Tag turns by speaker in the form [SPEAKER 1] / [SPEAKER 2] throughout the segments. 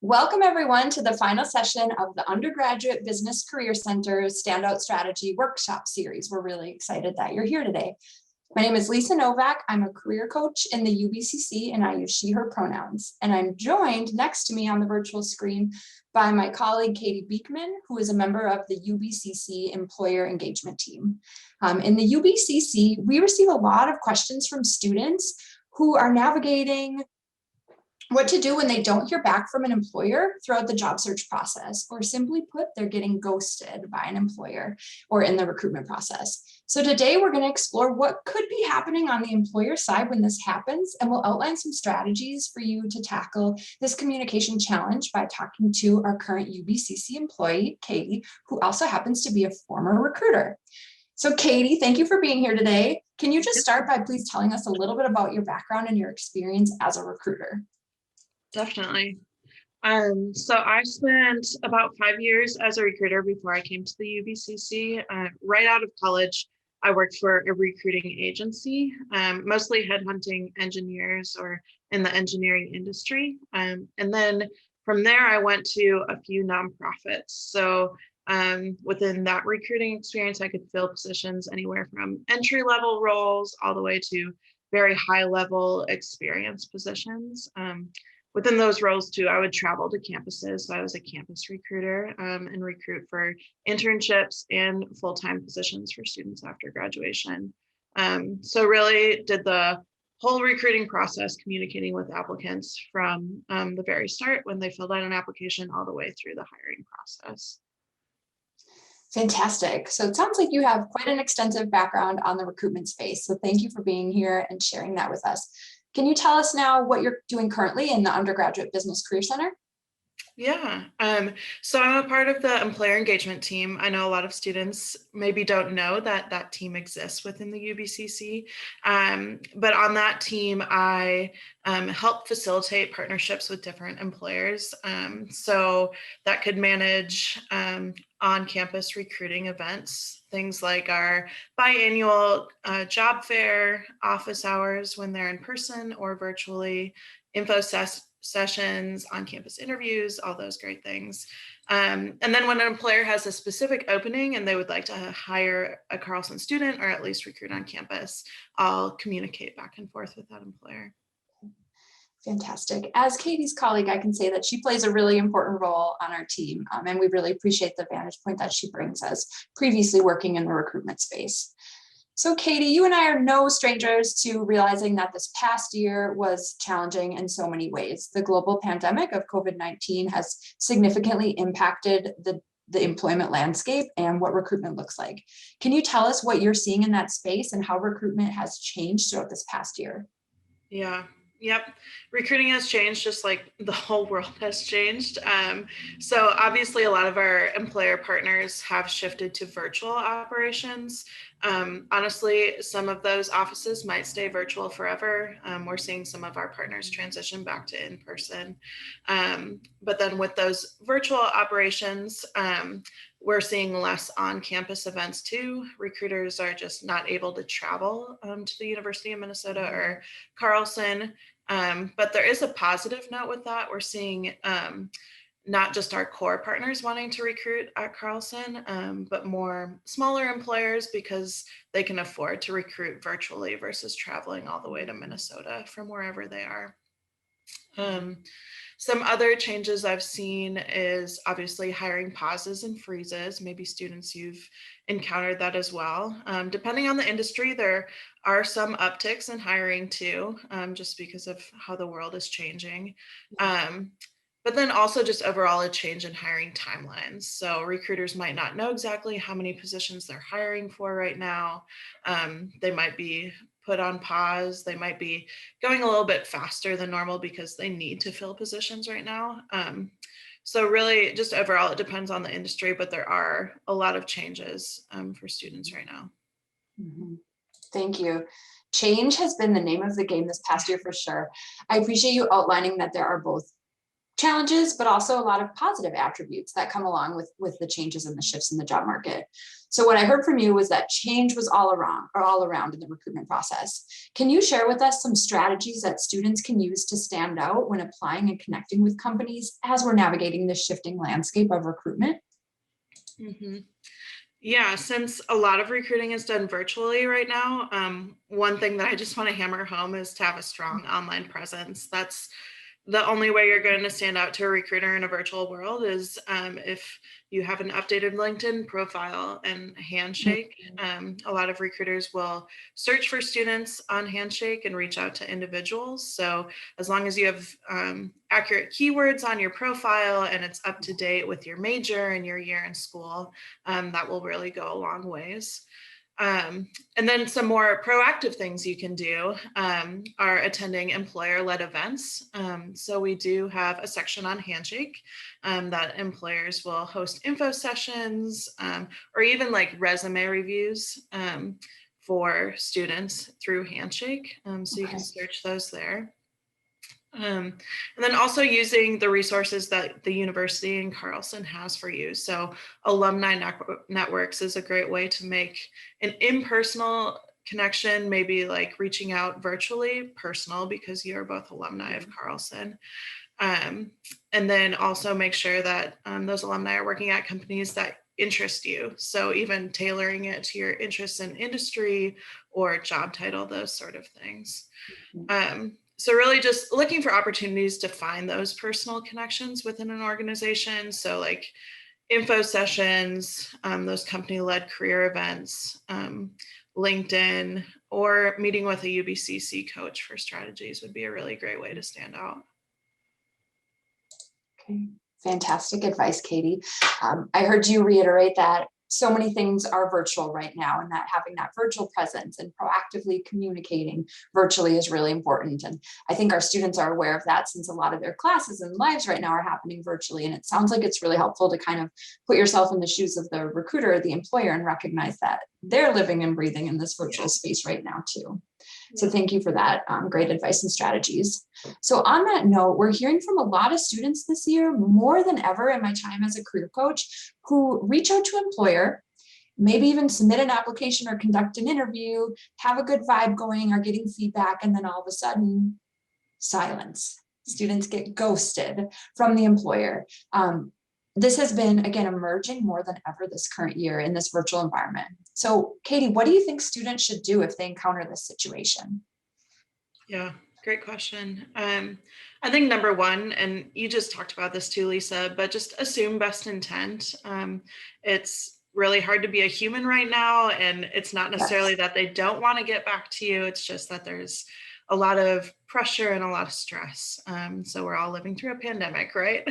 [SPEAKER 1] Welcome everyone to the final session of the Undergraduate Business Career Center StandOut Strategy Workshop Series. We're really excited that you're here today. My name is Lisa Novak. I'm a career coach in the UBCC and I use she, her pronouns. And I'm joined next to me on the virtual screen by my colleague, Katie Beekman, who is a member of the UBCC Employer Engagement Team. In the UBCC, we receive a lot of questions from students who are navigating what to do when they don't hear back from an employer throughout the job search process, or simply put, they're getting ghosted by an employer or in the recruitment process. So today we're going to explore what could be happening on the employer side when this happens, and we'll outline some strategies for you to tackle this communication challenge by talking to our current UBCC employee, Katie, who also happens to be a former recruiter. So Katie, thank you for being here today. Can you just start by please telling us a little bit about your background and your experience as a recruiter?
[SPEAKER 2] Definitely. So I spent about 5 years as a recruiter before I came to the UBCC. Right out of college, I worked for a recruiting agency, mostly headhunting engineers or in the engineering industry. And then from there, I went to a few nonprofits. So within that recruiting experience, I could fill positions anywhere from entry-level roles all the way to very high-level experience positions. Within those roles too, I would travel to campuses. So I was a campus recruiter and recruit for internships and full-time positions for students after graduation. So really did the whole recruiting process, communicating with applicants from the very start when they filled out an application all the way through the hiring process.
[SPEAKER 1] Fantastic. So it sounds like you have quite an extensive background on the recruitment space. So thank you for being here and sharing that with us. Can you tell us now what you're doing currently in the Undergraduate Business Career Center?
[SPEAKER 2] Yeah, so I'm a part of the employer engagement team. I know a lot of students maybe don't know that that team exists within the UBCC, but on that team, I help facilitate partnerships with different employers. So that could manage on-campus recruiting events, things like our biannual job fair, office hours when they're in person or virtually, info sessions, on-campus interviews, all those great things. And then when an employer has a specific opening and they would like to hire a Carlson student or at least recruit on campus, I'll communicate back and forth with that employer.
[SPEAKER 1] Fantastic. As Katie's colleague, I can say that she plays a really important role on our team, and we really appreciate the vantage point that she brings us previously working in the recruitment space. So Katie, you and I are no strangers to realizing that this past year was challenging in so many ways. The global pandemic of COVID-19 has significantly impacted the employment landscape and what recruitment looks like. Can you tell us what you're seeing in that space and how recruitment has changed throughout this past year?
[SPEAKER 2] Yeah. Yep. Recruiting has changed just like the whole world has changed. So obviously a lot of our employer partners have shifted to virtual operations. Honestly, some of those offices might stay virtual forever. We're seeing some of our partners transition back to in-person. But then with those virtual operations, we're seeing less on-campus events too. Recruiters are just not able to travel to the University of Minnesota or Carlson. But there is a positive note with that. We're seeing not just our core partners wanting to recruit at Carlson, but more smaller employers because they can afford to recruit virtually versus traveling all the way to Minnesota from wherever they are. Some other changes I've seen is obviously hiring pauses and freezes. Maybe students, you've encountered that as well. Depending on the industry, there are some upticks in hiring too, just because of how the world is changing. But then also just overall a change in hiring timelines. So recruiters might not know exactly how many positions they're hiring for right now. They might be put on pause. They might be going a little bit faster than normal because they need to fill positions right now. So really just overall, it depends on the industry, but there are a lot of changes for students right now.
[SPEAKER 1] Mm-hmm. Thank you. Change has been the name of the game this past year for sure. I appreciate you outlining that there are both challenges, but also a lot of positive attributes that come along with the changes and the shifts in the job market. So what I heard from you was that change was all around in the recruitment process. Can you share with us some strategies that students can use to stand out when applying and connecting with companies as we're navigating the shifting landscape of recruitment?
[SPEAKER 2] Mm-hmm. Yeah, since a lot of recruiting is done virtually right now, one thing that I just want to hammer home is to have a strong online presence. That's the only way you're going to stand out to a recruiter in a virtual world is if you have an updated LinkedIn profile and Handshake. A lot of recruiters will search for students on Handshake and reach out to individuals. So as long as you have accurate keywords on your profile and it's up to date with your major and your year in school, that will really go a long ways. And then some more proactive things you can do are attending employer-led events. So we do have a section on Handshake that employers will host info sessions or even like resume reviews for students through Handshake. So you can search those there. And then also using the resources that the university in Carlson has for you. So alumni networks is a great way to make an impersonal connection, maybe like reaching out virtually personal because you're both alumni of Carlson. And then also make sure that those alumni are working at companies that interest you. So even tailoring it to your interests in industry or job title, those sort of things. So really just looking for opportunities to find those personal connections within an organization. So like info sessions, those company-led career events, LinkedIn, or meeting with a UBCC coach for strategies would be a really great way to stand out.
[SPEAKER 1] Okay, fantastic advice, Katie. I heard you reiterate that so many things are virtual right now, and that having that virtual presence and proactively communicating virtually is really important. And I think our students are aware of that since a lot of their classes and lives right now are happening virtually. And it sounds like it's really helpful to kind of put yourself in the shoes of the recruiter or the employer and recognize that they're living and breathing in this virtual space right now too. So thank you for that great advice and strategies. So on that note, we're hearing from a lot of students this year, more than ever in my time as a career coach, who reach out to an employer, maybe even submit an application or conduct an interview, have a good vibe going or getting feedback, and then all of a sudden, silence. Students get ghosted from the employer. This has been, again, emerging more than ever this current year in this virtual environment. So, Katie, what do you think students should do if they encounter this situation?
[SPEAKER 2] Yeah, great question. I think number one, and you just talked about this too, Lisa, but just assume best intent. It's really hard to be a human right now, and it's not necessarily that they don't want to get back to you. It's just that there's a lot of pressure and a lot of stress. So we're all living through a pandemic, right?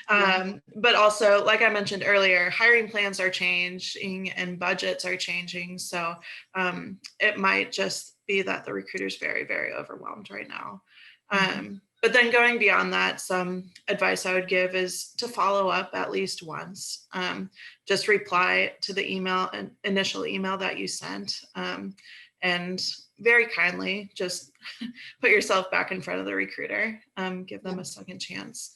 [SPEAKER 2] But also, like I mentioned earlier, hiring plans are changing and budgets are changing. So it might just be that the recruiter's very, very overwhelmed right now. But then going beyond that, some advice I would give is to follow up at least once. Just reply to the initial email that you sent, and very kindly just put yourself back in front of the recruiter, give them a second chance.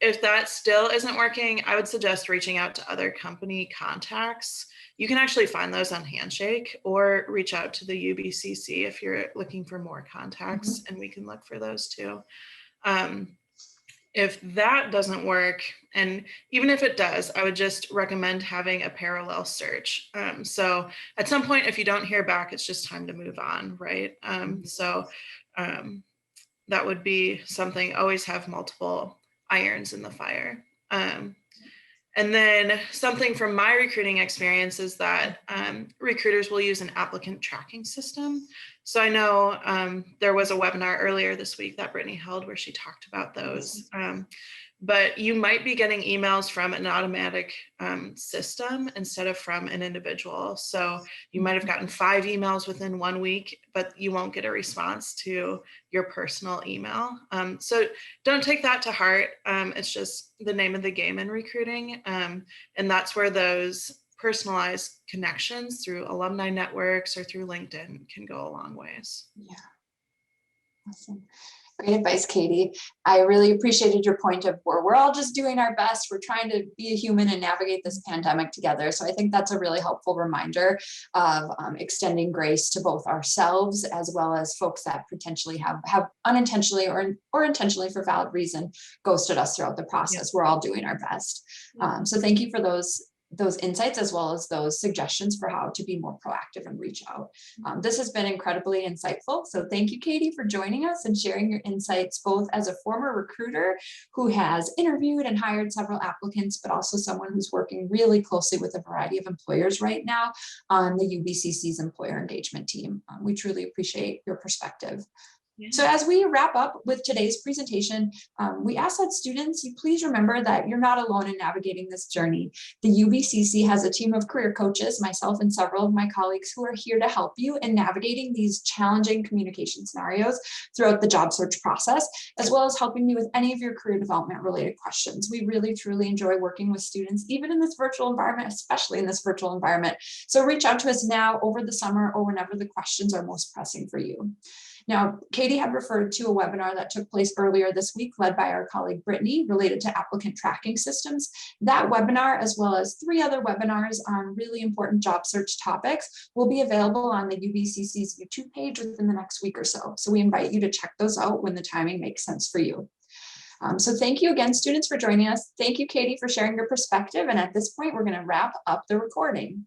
[SPEAKER 2] If that still isn't working, I would suggest reaching out to other company contacts. You can actually find those on Handshake, or reach out to the UBCC if you're looking for more contacts, and we can look for those too. If that doesn't work, and even if it does, I would just recommend having a parallel search. So at some point, if you don't hear back, it's just time to move on, right? That would be something, always have multiple irons in the fire. And then something from my recruiting experience is that recruiters will use an applicant tracking system. So I know there was a webinar earlier this week that Brittany held where she talked about those. But you might be getting emails from an automatic system instead of from an individual. So you might have gotten 5 emails within 1 week, but you won't get a response to your personal email. So don't take that to heart. It's just the name of the game in recruiting. And that's where those personalized connections through alumni networks or through LinkedIn can go a long ways.
[SPEAKER 1] Yeah, awesome. Great advice, Katie. I really appreciated your point of where we're all just doing our best. We're trying to be a human and navigate this pandemic together. So I think that's a really helpful reminder of extending grace to both ourselves as well as folks that potentially have unintentionally or intentionally for valid reason ghosted us throughout the process. We're all doing our best. So thank you for those insights as well as those suggestions for how to be more proactive and reach out. This has been incredibly insightful. So thank you, Katie, for joining us and sharing your insights, both as a former recruiter who has interviewed and hired several applicants, but also someone who's working really closely with a variety of employers right now on the UBCC's employer engagement team. We truly appreciate your perspective. So as we wrap up with today's presentation, we ask that students, you please remember that you're not alone in navigating this journey. The UBCC has a team of career coaches, myself and several of my colleagues, who are here to help you in navigating these challenging communication scenarios throughout the job search process, as well as helping you with any of your career development related questions. We really, truly enjoy working with students, even in this virtual environment, especially in this virtual environment. So reach out to us now, over the summer, or whenever the questions are most pressing for you. Now, Katie had referred to a webinar that took place earlier this week, led by our colleague Brittany, related to applicant tracking systems. That webinar, as well as 3 other webinars on really important job search topics, will be available on the UBCC's YouTube page within the next week or so. So we invite you to check those out when the timing makes sense for you. So thank you again, students, for joining us. Thank you, Katie, for sharing your perspective. And at this point, we're going to wrap up the recording.